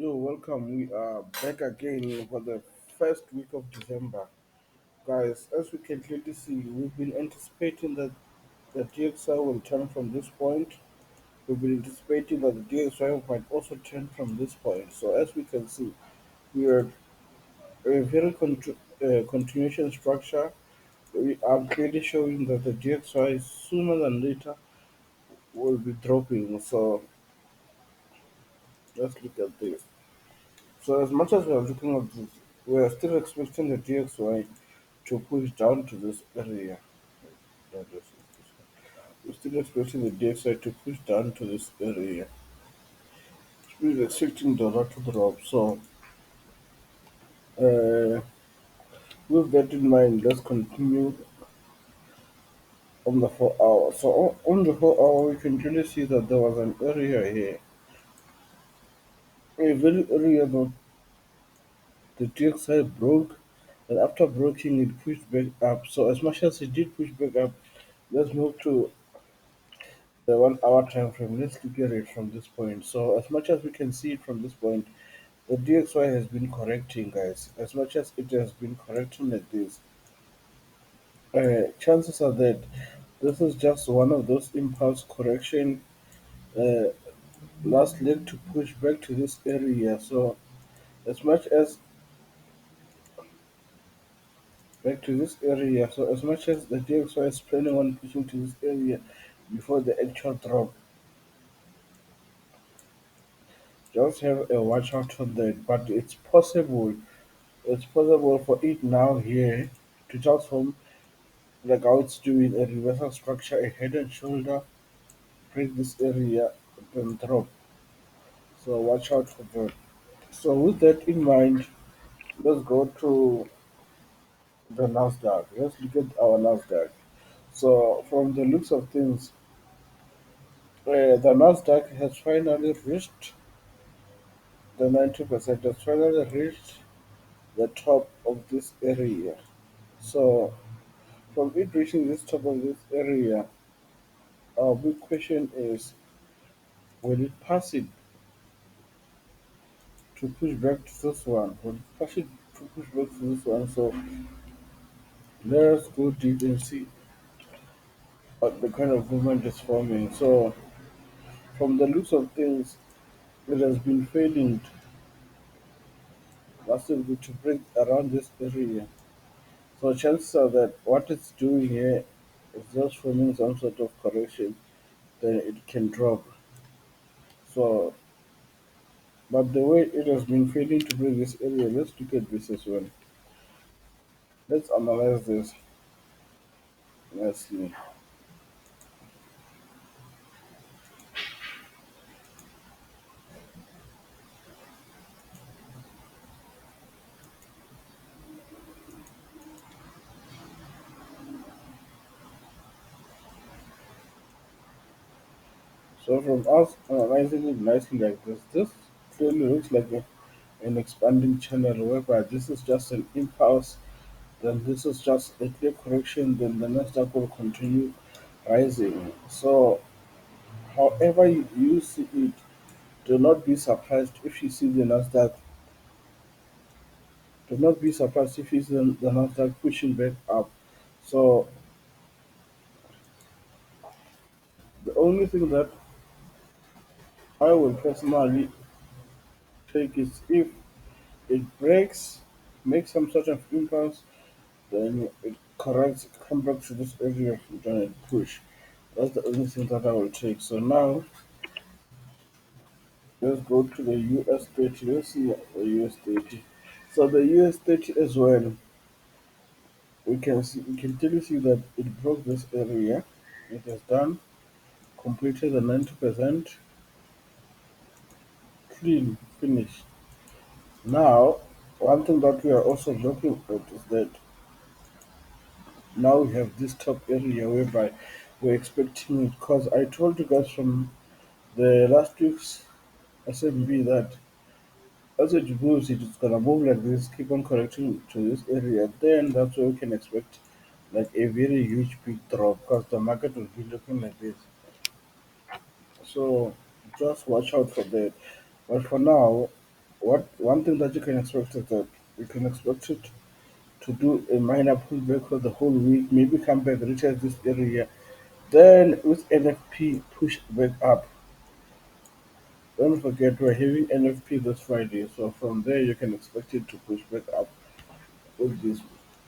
Yo, welcome. We are back again for the first week of December. Guys, as we can clearly see, we've been anticipating that the DXY will turn from this point. We've been anticipating that the DXY might also turn from this point. So, as we can see, we are a very continuation structure. We are clearly showing that the DXY sooner than later will be dropping. So, let's look at this. So, as much as we are looking at this, we are still expecting the DXY to push down to this area. We're still expecting the DXY to push down to this area. We're expecting dollar to drop. So, uh, with that in mind, let's continue on the 4 hour. So, on the 4 hour, we can clearly see that there was an area here. A very area that the DXY broke, and after breaking, it pushed back up. So, as much as it did push back up, let's move to the 1 hour time frame. Let's look at it from this point. So, as much as we can see it from this point, the DXY has been correcting, guys. As much as it has been correcting like this, chances are that this is just one of those impulse correction uh, last leg to push back to this area. So as much as back to this area, so as much as the DXY is planning on pushing to this area before the actual drop, just have a watch out for that. But it's possible. It's possible for it now here to transform like how it's doing a reversal structure, a head and shoulder, break this area, then drop. So watch out for that. So with that in mind, let's go to the Nasdaq. Let's look at our Nasdaq. So from the looks of things, the Nasdaq has finally reached the 90%. Has finally reached the top of this area. So from it reaching this top of this area, our big question is, will it pass it to push back to this one? Will it pass it to push back to this one? So let's go deep and see what the kind of movement is forming. So from the looks of things, it has been failing massively to break around this area. So chances are that what it's doing here is just forming some sort of correction, then it can drop. So but the way it has been failing to break this area, let's look at this as well. Let's analyze this. Let's see. So from us analyzing it nicely like this clearly looks like an expanding channel whereby this is just an impulse, then this is just a clear correction, then the Nasdaq will continue rising. So however you see it, do not be surprised if you see the Nasdaq. Do not be surprised if you see the Nasdaq pushing back up. So the only thing that I will personally take is if it breaks, makes some sort of impulse, then it corrects, come back to this area, then it push. That's the only thing that I will take. So now let's go to the US 30. Let's see the US 30. So the US 30 as well, we can clearly see that it broke this area. It has done completed the 90% clean finish. Now, one thing that we are also looking at is that now we have this top area whereby we're expecting it because I told you guys from the last week's SMB that as it moves, it's gonna move like this, keep on correcting to this area. Then that's where we can expect like a very huge big drop because the market will be looking like this. So just watch out for that. But for now, What one thing that you can expect is that you can expect it to do a minor pullback for the whole week, maybe come back, retest this area. Then with NFP push back up. Don't forget we're having NFP this Friday, so from there you can expect it to push back up with this.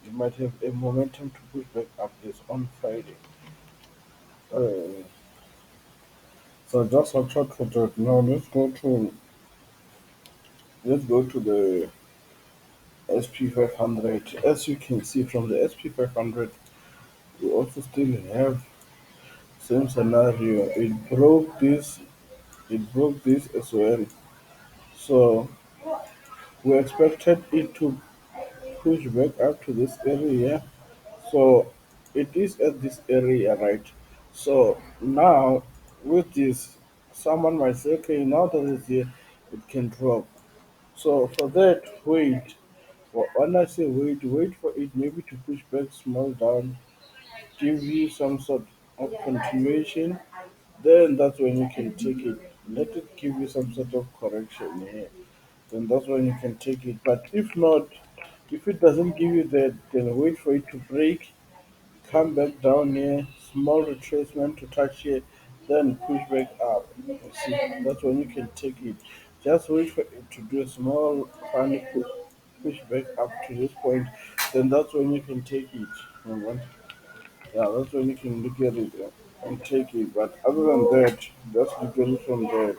You might have a momentum to push back up this on Friday. Uh, so just watch out for that. Now let's go to the SP 500. As you can see from the SP 500, we also still have same scenario. It broke this as well. So we expected it to push back up to this area. So it is at this area, right? So now with this, someone might say, okay, now that it's here, it can drop. So for that, wait. When I say wait for it maybe to push back small down, give you some sort of continuation, then that's when you can take it. Let it give you some sort of correction here. Then that's when you can take it. But if not, if it doesn't give you that, then wait for it to break, come back down here, small retracement to touch here, then push back up. You see, that's when you can take it. Just wait for it to do a small funny push back up to this point, then that's when you can take it. Alright? Yeah, that's when you can look at it and take it. But other than that, just look at it from there.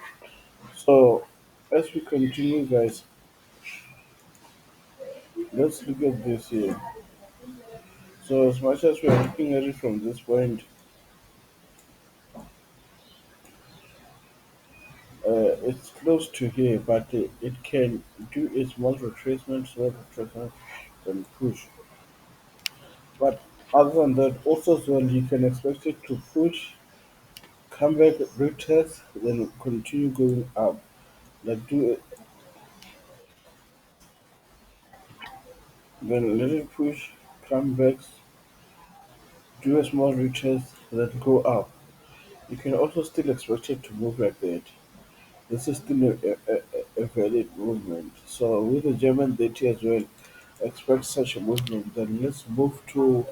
So as we continue, guys, let's look at this here. So as much as we are looking at it from this point, it's close to here, but it can do a small retracement, and push. But other than that, also as well, you can expect it to push, come back, retest, then continue going up. Like do it, then let it push, come back, do a small retest, then go up. You can also still expect it to move like that. This is still a valid movement. So with the German data as well, expect such a movement. Then let's move to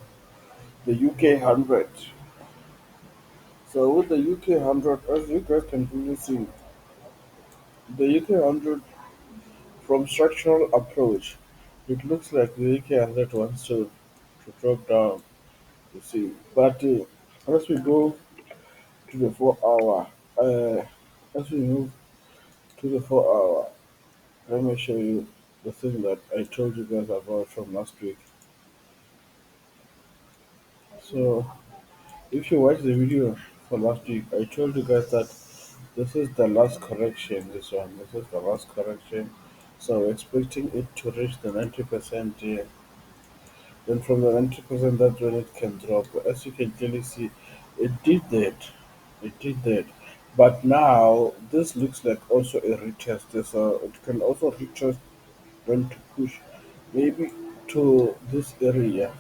the UK 100. So with the UK 100, as you guys can really see, the UK 100 from structural approach, it looks like the UK 100 wants to drop down, you see. But as we go to the 4 hour, as we move to the 4 hour, let me show you the thing that I told you guys about from last week. So if you watch the video for last week, I told you guys that this is the last correction. This is the last correction. So we're expecting it to reach the 90% here. Then from the 90%, that's when it can drop. As you can clearly see, it did that. It did that. But now this looks like also a retest. So it can also retest when to push maybe to this area.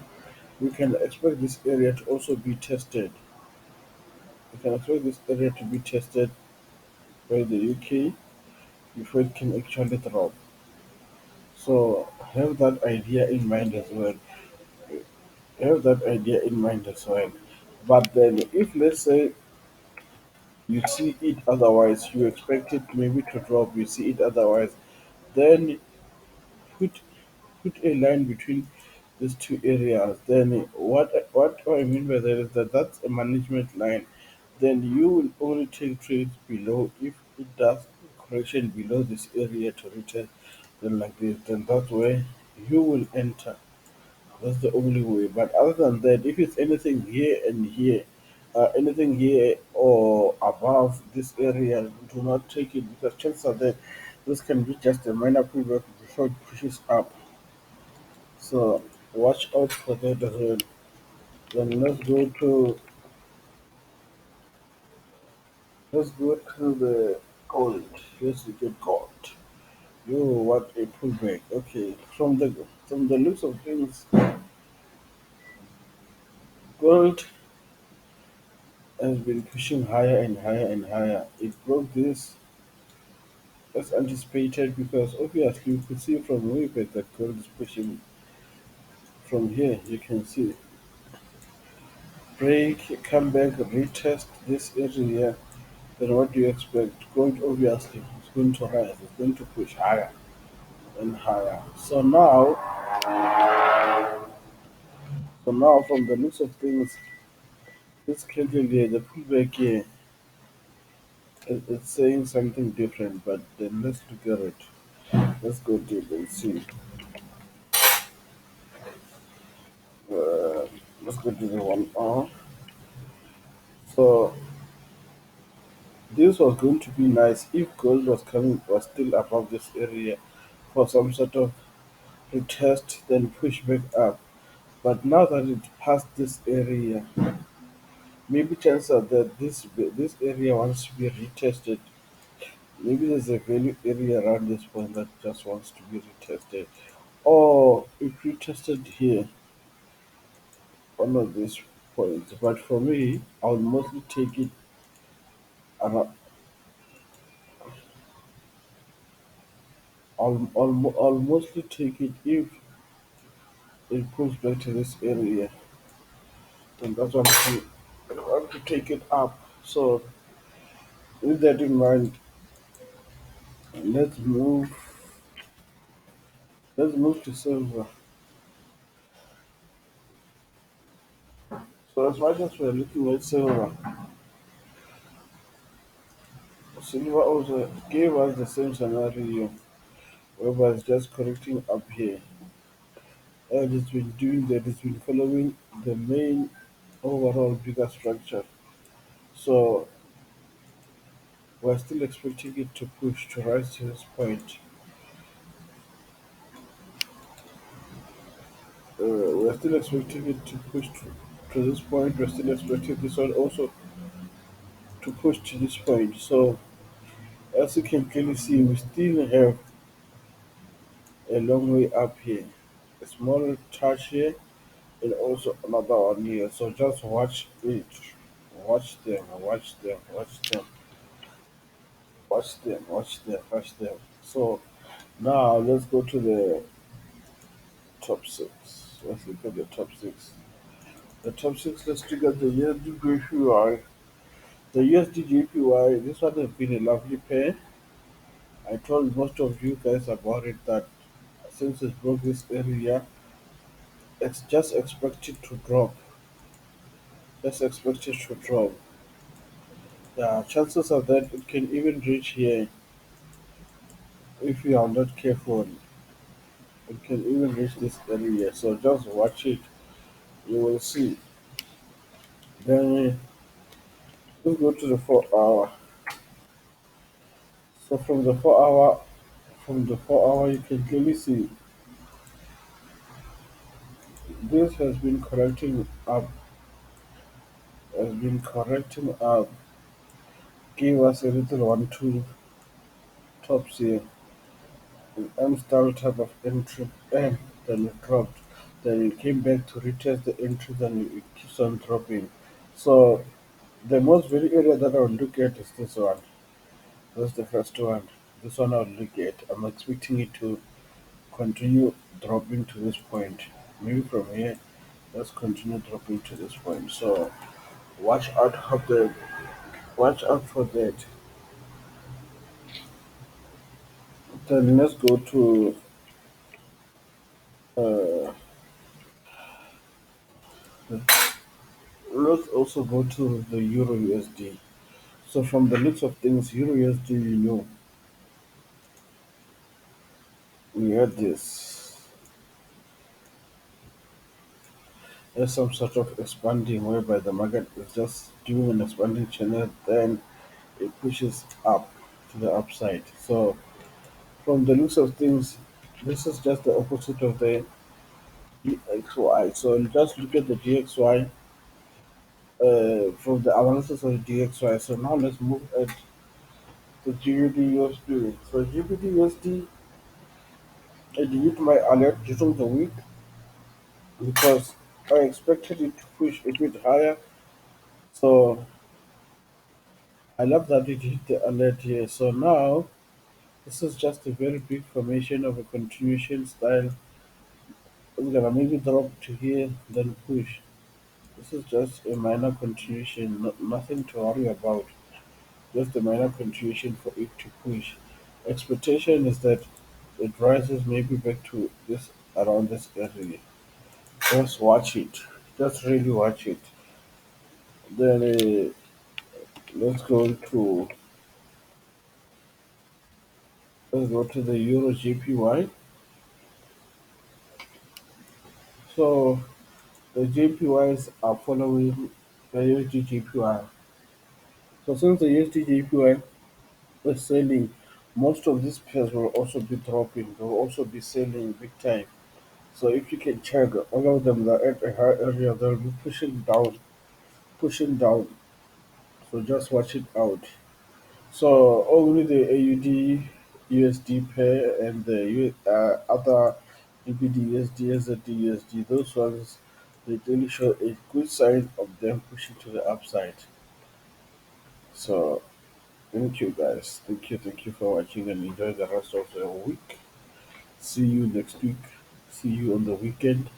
We can expect this area to also be tested. We can expect this area to be tested by the UK before it can actually drop. So have that idea in mind as well. Have that idea in mind as well. But then if let's say you see it otherwise, you expect it maybe to drop, you see it otherwise, then put put a line between these two areas. Then what I mean by that is that that's a management line. Then you will only take trades below if it does correction below this area to return. Then like this, then that's where you will enter. That's the only way. But other than that, if it's anything here and here, anything here or above this area, do not take it because chances are that this can be just a minor pullback before it pushes up. So watch out for that as well. Then let's go to the gold. Let's look at gold. You what a pullback. Okay, from the looks of things, gold has been pushing higher and higher and higher. It broke this as anticipated because obviously you could see from way back that gold is pushing from here. You can see break, come back, retest this area. Then what do you expect? Gold obviously is going to rise. It's going to push higher and higher. So now from the looks of things, this candle here, the pullback here, it's saying something different. But then let's look at it. Let's go deep and see. Uh, let's go to the 1 hour. So this was going to be nice if gold was still above this area for some sort of retest, then push back up. But now that it passed this area, maybe chances are that this area wants to be retested. Maybe there's a value area around this point that just wants to be retested. Or if retested here, one of these points. But for me, I'll mostly take it around. I'll mostly take it if it pulls back to this area, and that's what I want to take it up. So with that in mind, let's move. Let's move to silver. So as much as we're looking at silver, silver also gave us the same scenario, whereby it's just correcting up here, and it's been doing that. It's been following the main overall bigger structure. So we're still expecting it to push to rise to this point. We're still expecting it to push to this point. We're still expecting this one also to push to this point. So as you can clearly see, we still have a long way up here. A small touch here and also another one here. So just watch it. Watch them, watch them, watch them, watch them, watch them, watch them. So now let's go to the top six. Let's look at the top six. The top six, let's look at the USD. The USD JPY, this one has been a lovely pair. I told most of you guys about it that since it broke this area, it's just expected to drop. Just expected to drop. Yeah, chances are that it can even reach here if you are not careful. It can even reach this area. So just watch it. You will see. Then let's go to the 4 hour. So from the 4 hour, you can clearly see this has been correcting up, gave us a little 1 2 tops here, an M style type of entry, and then it dropped. Then it came back to retest the entry, then it keeps on dropping. So the most value area that I will look at is this one. That's the first one. This one I'll look at. I'm expecting it to continue dropping to this point. Maybe from here, let's continue dropping to this point. So watch out for the watch out for that. Then let's go to uh, let's also go to the Euro USD. So from the looks of things, Euro USD, we had this as some sort of expanding whereby the market is just doing an expanding channel, then it pushes up to the upside. So from the looks of things, this is just the opposite of the DXY. So just look at the DXY from the analysis of the DXY. So now let's move at the GBD USD. So GBD USD, I deleted my alert during the week because I expected it to push a bit higher. So I love that it hit the alert here. So now This is just a very big formation of a continuation style. It's gonna maybe drop to here, then push. This is just a minor continuation, nothing to worry about. Just a minor continuation for it to push. Expectation is that it rises maybe back to this around this area. Just watch it. Just really watch it. Then let's go to let's go to the Euro JPY. So the JPYs are following the USD JPY. So since the USD JPY is selling, most of these pairs will also be dropping. They will also be selling big time. So if you can check, all of them are at a high area. They'll be pushing down, pushing down. So just watch it out. So only the AUD USD pair and the other BPD USD, SZD USD, those ones they really show a good sign of them pushing to the upside. So thank you guys. Thank you for watching and enjoy the rest of the week. See you next week. See you on the weekend.